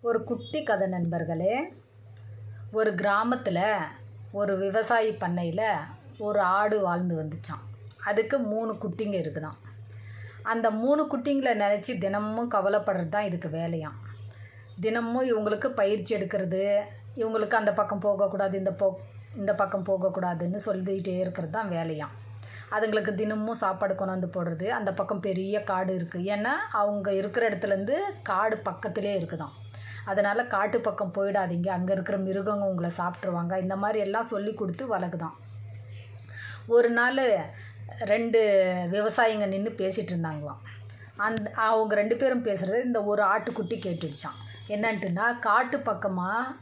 ஒரு குட்டி கதை நண்பர்களே. ஒரு கிராமத்தில் ஒரு விவசாயி பண்ணையில் ஒரு ஆடு வாழ்ந்து வந்துச்சான். அதுக்கு 3 குட்டிங்க இருக்குதாம். அந்த 3 குட்டிங்களை நினச்சி தினமும் கவலைப்படுறது தான் இதுக்கு வேலையாம். தினமும் இவங்களுக்கு பயிற்சி எடுக்கிறது, இவங்களுக்கு அந்த பக்கம் போகக்கூடாது, இந்த பக்கம் போகக்கூடாதுன்னு சொல்லிகிட்டே இருக்கிறது தான் வேலையாம். அதுங்களுக்கு தினமும் சாப்பாடு கொண்டு வந்து போடுறது. அந்த பக்கம் பெரிய காடு இருக்குது. ஏன்னா அவங்க இருக்கிற இடத்துலேருந்து காடு பக்கத்திலே இருக்குதாம். அதனால் காட்டு பக்கம் போயிடாதீங்க, அங்கே இருக்கிற மிருகங்க உங்களை சாப்பிட்ருவாங்க, இந்த மாதிரி எல்லாம் சொல்லி கொடுத்து வளர்க்குதான். ஒரு நாள் 2 விவசாயிங்க நின்று பேசிகிட்டு இருந்தாங்களாம். அவங்க 2 பேரும் பேசுகிறது இந்த ஒரு ஆட்டுக்குட்டி கேட்டுடுச்சான். என்னன்ட்டுன்னா, காட்டு பக்கமாக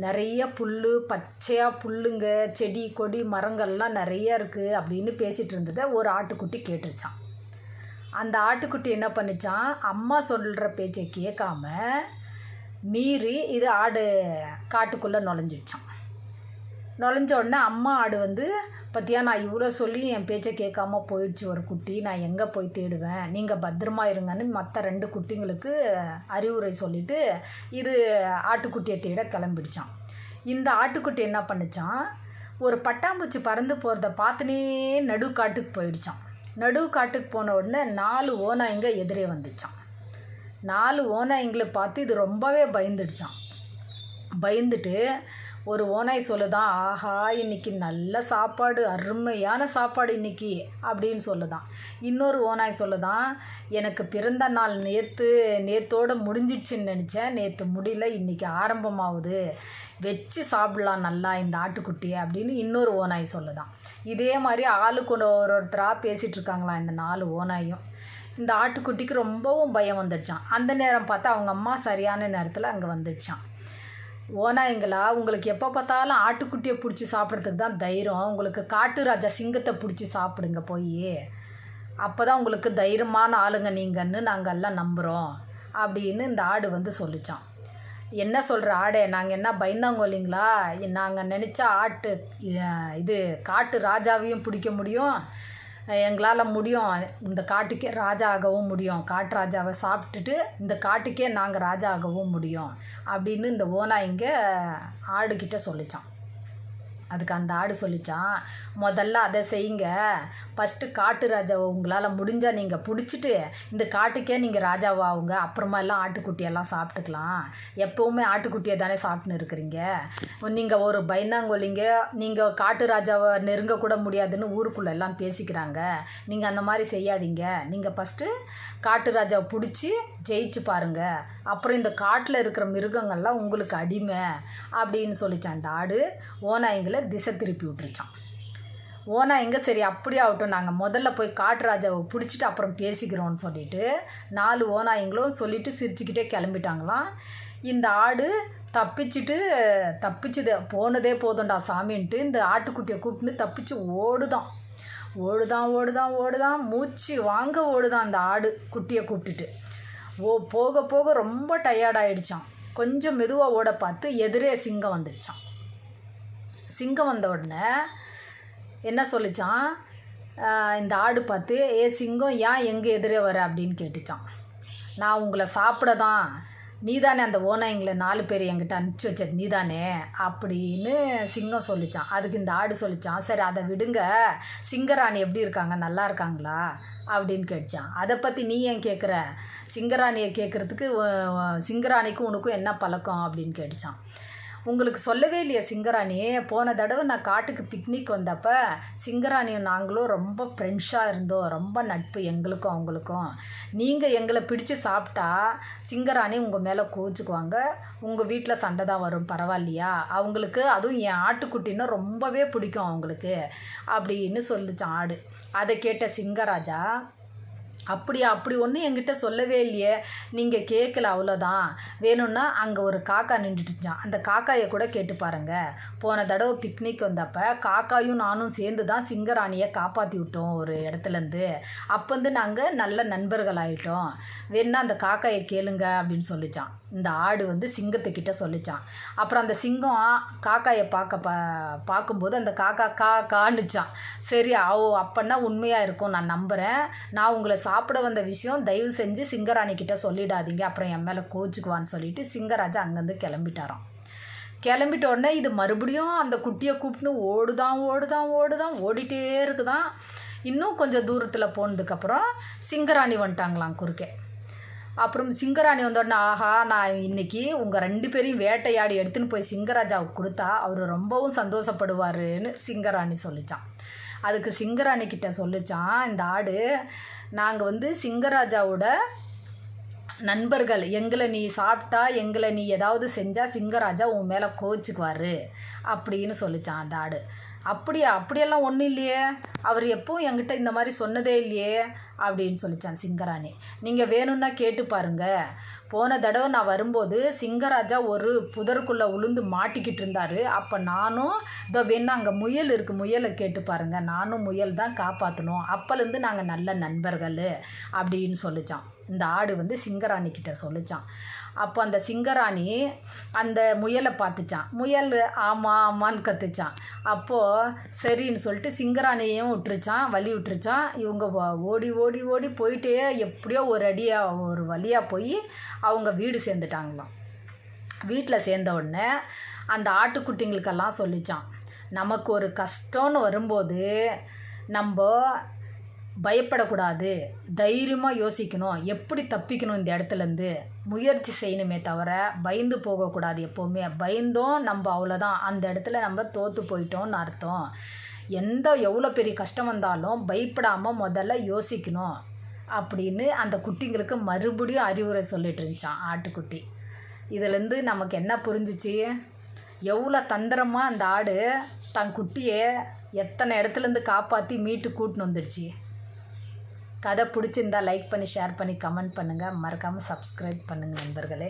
நிறைய புல், பச்சையாக புல்லுங்க, செடி கொடி மரங்கள்லாம் நிறைய இருக்குது அப்படின்னு பேசிகிட்டு இருந்ததை ஒரு ஆட்டுக்குட்டி கேட்டுருச்சான். அந்த ஆட்டுக்குட்டி என்ன பண்ணிச்சான், அம்மா சொல்கிற பேச்சை கேட்காம மீறி இது ஆடு காட்டுக்குள்ளே நுழைஞ்சிடுச்சான். நுழைஞ்ச உடனே அம்மா ஆடு வந்து, பற்றியா நான் இவ்வளோ சொல்லி என் பேச்சை கேட்காம போயிடுச்சு ஒரு குட்டி, நான் எங்கே போய் தேடுவேன், நீங்கள் பத்திரமா இருங்கன்னு மற்ற 2 குட்டிங்களுக்கு அறிவுரை சொல்லிவிட்டு இது ஆட்டுக்குட்டியை தேட கிளம்பிடுச்சான். இந்த ஆட்டுக்குட்டி என்ன பண்ணிச்சான், ஒரு பட்டாம்பூச்சி பறந்து போகிறத பார்த்துனே நடு காட்டுக்கு போயிடுச்சான். நடு காட்டுக்கு போன உடனே 4 ஓநாய்ங்க எதிரே வந்துச்சான். 4 ஓநாய்ங்களை பார்த்து இது ரொம்பவே பயந்துடுச்சான். பயந்துட்டு ஒரு ஓநாய் சொல்லுதான், ஆஹா இன்றைக்கி நல்ல சாப்பாடு, அருமையான சாப்பாடு இன்றைக்கி அப்படின்னு சொல்லுதான். இன்னொரு ஓநாய் சொல்லுதான், எனக்கு பிறந்த நாள் நேற்றோடு முடிஞ்சிடுச்சின்னு நினச்சேன், நேற்று முடியல, இன்றைக்கி ஆரம்பமாகுது, வச்சு சாப்பிடலாம் நல்லா இந்த ஆட்டுக்குட்டியை அப்படின்னு இன்னொரு ஓநாய் சொல்லுதான். இதே மாதிரி ஆளுக்கு ஒருத்தராக பேசிகிட்ருக்காங்களாம் இந்த 4 ஓநாயும். இந்த ஆட்டுக்குட்டிக்கு ரொம்பவும் பயம் வந்துடுச்சான். அந்த நேரம் பார்த்தா அவங்க அம்மா சரியான நேரத்தில் அங்கே வந்துடுச்சான். ஓநாய்ங்களா, உங்களுக்கு எப்போ பார்த்தாலும் ஆட்டுக்குட்டியை பிடிச்சி சாப்பிட்றதுக்கு தான் தைரியம், உங்களுக்கு காட்டு ராஜா சிங்கத்தை பிடிச்சி சாப்பிடுங்க போய், அப்போ தான் உங்களுக்கு தைரியமான ஆளுங்க நீங்கன்னு நாங்கள் எல்லாம் நம்புகிறோம் அப்படின்னு இந்த ஆடு வந்து சொல்லிச்சான். என்ன சொல்கிற ஆடே, நாங்கள் என்ன பயந்தாங்கோலிங்களா, நாங்கள் நினச்சா இது காட்டு ராஜாவையும் பிடிக்க முடியும், எங்களால் முடியும், இந்த காட்டுக்கே ராஜா ஆகவும் முடியும், காட்டு ராஜாவை சாப்பிட்டுட்டு இந்த காட்டுக்கே நாங்கள் ராஜா ஆகவும் முடியும் அப்படின்னு இந்த ஓநாய்ங்க ஆடுகிட்ட சொல்லிச்சான். அதுக்கு அந்த ஆடு சொல்லிச்சான், முதல்ல அதை செய்யுங்க, ஃபஸ்ட்டு காட்டு ராஜாவை உங்களால் முடிஞ்சால் நீங்கள் பிடிச்சிட்டு இந்த காட்டுக்கே நீங்கள் ராஜாவாகுங்க, அப்புறமா எல்லாம் ஆட்டுக்குட்டியெல்லாம் சாப்பிட்டுக்கலாம், எப்போவுமே ஆட்டுக்குட்டியை தானே சாப்பிட்டுன்னு இருக்கிறீங்க, நீங்கள் ஒரு பயந்தாங்கொல்லிங்க, நீங்கள் காட்டு ராஜாவை நெருங்கக்கூட முடியாதுன்னு ஊருக்குள்ளே எல்லாம் பேசிக்கிறாங்க, நீங்கள் அந்த மாதிரி செய்யாதீங்க, நீங்கள் ஃபஸ்ட்டு காட்டு ராஜாவை பிடிச்சி ஜெயிச்சு பாருங்கள், அப்புறம் இந்த காட்டில் இருக்கிற மிருகங்கள்லாம் உங்களுக்கு அடிமை அப்படின்னு சொல்லிச்சான். அந்த ஆடு ஓநாய்ங்களை திசை திருப்பி விட்டுருச்சான். ஓநாய்ங்க சரி அப்படியே ஆகட்டும், நாங்கள் முதல்ல போய் காட்டு ராஜாவை பிடிச்சிட்டு அப்புறம் பேசிக்கிறோன்னு சொல்லிட்டு 4 ஓநாய்ங்களும் சொல்லிவிட்டு சிரிச்சுக்கிட்டே கிளம்பிட்டாங்களாம். இந்த ஆடு தப்பிச்சுது போனதே போதும்டா சாமின்ட்டு இந்த ஆட்டுக்குட்டியை கூப்பிட்டு தப்பிச்சு ஓடுதான், மூச்சு வாங்க ஓடுதான் அந்த ஆடு குட்டியை கூப்பிட்டுட்டு. போக போக ரொம்ப டயர்டாகிடுச்சான். கொஞ்சம் மெதுவாக ஓட பார்த்து எதிரே சிங்கம் வந்துடுச்சான். சிங்கம் வந்த உடனே என்ன சொல்லிச்சான், இந்த ஆடு பார்த்து, சிங்கம் ஏன் எங்கே எதிரே வர அப்படின்னு கேட்டுச்சான். நான் உங்களை சாப்பிட தான், நீதானே அந்த ஓநாய்ங்களை 4 பேர் என்கிட்ட அனுப்பிச்சி வச்சது நீதானே அப்படின்னு சிங்கம் சொல்லிச்சான். அதுக்கு இந்த ஆடு சொல்லிச்சான், சரி அதை விடுங்க, சிங்கராணி எப்படி இருக்காங்க, நல்லா இருக்காங்களா அப்படின்னு கேட்டுச்சான். அதை பற்றி நீ ஏன் கேட்குற, சிங்கராணியை கேட்குறதுக்கு சிங்கராணிக்கும் உனக்கும் என்ன பழக்கம் அப்படின்னு கேட்டுச்சான். உங்களுக்கு சொல்லவே இல்லையா சிங்கராணி, போன தடவை நான் காட்டுக்கு பிக்னிக் வந்தப்போ சிங்கராணியும் நாங்களும் ரொம்ப ஃப்ரெண்ட்ஸாக இருந்தோம், ரொம்ப நட்பு எங்களுக்கும் அவங்களுக்கும், நீங்கள் எங்களை பிடிச்சி சாப்பிட்டா சிங்கராணி உங்கள் மேலே கோச்சுக்குவாங்க, உங்கள் வீட்டில் சண்டை தான் வரும், பரவாயில்லையா, அவங்களுக்கு அதுவும் என் ஆட்டுக்குட்டின்னா ரொம்பவே பிடிக்கும் அவங்களுக்கு அப்படின்னு சொல்லிச்சான் ஆடு. அதை கேட்ட சிங்கராஜா, அப்படி ஒன்றும் என்கிட்ட சொல்லவே இல்லையே, நீங்கள் கேட்கல அவ்வளோதான், வேணும்னா அங்கே ஒரு காக்கா நின்றுட்டுச்சான், அந்த காக்காயை கூட கேட்டு பாருங்கள், போன தடவை பிக்னிக் வந்தப்போ காக்காயும் நானும் சேர்ந்து தான் சிங்கராணியை காப்பாற்றி விட்டோம் ஒரு இடத்துலேருந்து, அப்போ வந்து நாங்கள் நல்ல நண்பர்கள் ஆகிட்டோம், வேணுன்னா அந்த காக்காயை கேளுங்க அப்படின்னு சொல்லிச்சான். இந்த ஆடு வந்து சிங்கத்துக்கிட்ட சொல்லிச்சான். அப்புறம் அந்த சிங்கம் காக்காயை பார்க்கும்போது அந்த காக்கா கான்னுச்சான். சரி அப்பன்னா உண்மையாக இருக்கும், நான் நம்புகிறேன், நான் உங்களை சாப்பிட வந்த விஷயம் தயவு செஞ்சு சிங்கராணி கிட்ட சொல்லிடாதீங்க, அப்புறம் என் மேலே கோச்சுக்குவான்னு சொல்லிட்டு சிங்கராஜா அங்கேருந்து கிளம்பிட்டாராம். கிளம்பிட்ட உடனே இது மறுபடியும் அந்த குட்டியை கூப்பிட்டுன்னு ஓடிட்டே இருக்குதான். இன்னும் கொஞ்சம் தூரத்தில் போனதுக்கப்புறம் சிங்கராணி வந்துட்டாங்களாம் குறுக்கே. அப்புறம் சிங்கராணி வந்தோடனே, ஆஹா, நான் இன்றைக்கி உங்கள் 2 பேரையும் வேட்டையாடி எடுத்துன்னு போய் சிங்கராஜாவுக்கு கொடுத்தா அவர் ரொம்பவும் சந்தோஷப்படுவாருன்னு சிங்கராணி சொல்லிச்சான். அதுக்கு சிங்கராணி கிட்ட சொல்லிச்சான், இந்த ஆடு, நாங்கள் சிங்கராஜாவோட நண்பர்கள், எங்களை நீ சாப்பிட்டா, எங்களை நீ ஏதாவது செஞ்சால் சிங்கராஜா உன் மேலே கோச்சுக்குவார் அப்படின்னு சொல்லிச்சான் அந்த ஆடு. அப்படியெல்லாம் ஒன்றும் இல்லையே, அவர் எப்பவும் என்கிட்ட இந்த மாதிரி சொன்னதே இல்லையே அப்படின்னு சொல்லிச்சான் சிங்கராணி. நீங்கள் வேணும்னா கேட்டு பாருங்க, போன தடவை நான் வரும்போது சிங்கராஜா ஒரு புதருக்குள்ளே உளுந்து மாட்டிக்கிட்டு இருந்தார். அப்போ நானும் இதோ வேணா அங்கே முயல் இருக்குது, முயலை கேட்டு பாருங்கள், நானும் முயல் தான் காப்பாற்றணும், அப்போலேருந்து நாங்கள் நல்ல நண்பர்கள் அப்படின்னு சொல்லிச்சான். இந்த ஆடு சிங்கராணி கிட்ட சொல்லிச்சான். அப்போ அந்த சிங்கராணி அந்த முயலை பார்த்துச்சான். முயல் ஆமான்னு கத்துச்சான். அப்போது சரின்னு சொல்லிட்டு சிங்கராணியையும் வழி விட்டுருச்சான். இவங்க ஓடி ஓடி ஓடி போயிட்டே எப்படியோ ஒரு வழியாக போய் அவங்க வீடு சேர்ந்துட்டாங்களாம். வீட்டில் சேர்ந்த உடனே அந்த ஆட்டுக்குட்டிங்களுக்கெல்லாம் சொல்லிச்சான், நமக்கு ஒரு கஷ்டம்னு வரும்போது நம்ம பயப்படக்கூடாது, தைரியமாக யோசிக்கணும், எப்படி தப்பிக்கணும் இந்த இடத்துலேருந்து முயற்சி செய்யணுமே தவிர பயந்து போகக்கூடாது. எப்போவுமே பயந்தோம் நம்ம அவ்வளோதான், அந்த இடத்துல நம்ம தோற்று போயிட்டோம்னு அர்த்தம். எவ்வளோ பெரிய கஷ்டம் வந்தாலும் பயப்படாமல் முதல்ல யோசிக்கணும் அப்படின்னு அந்த குட்டிங்களுக்கு மறுபடியும் அறிவுரை சொல்லிட்டு இருந்துச்சான் ஆட்டுக்குட்டி. இதுலேருந்து நமக்கு என்ன புரிஞ்சிச்சு, எவ்வளோ தந்திரமாக அந்த ஆடு தன் குட்டியை எத்தனை இடத்துலேருந்து காப்பாற்றி மீட்டு கூட்டின்னு வந்துடுச்சு. கதை பிடிச்சிருந்தா லைக் பண்ணி, ஷேர் பண்ணி, கமெண்ட் பண்ணுங்கள். மறக்காமல் சப்ஸ்கிரைப் பண்ணுங்கள் நண்பர்களே.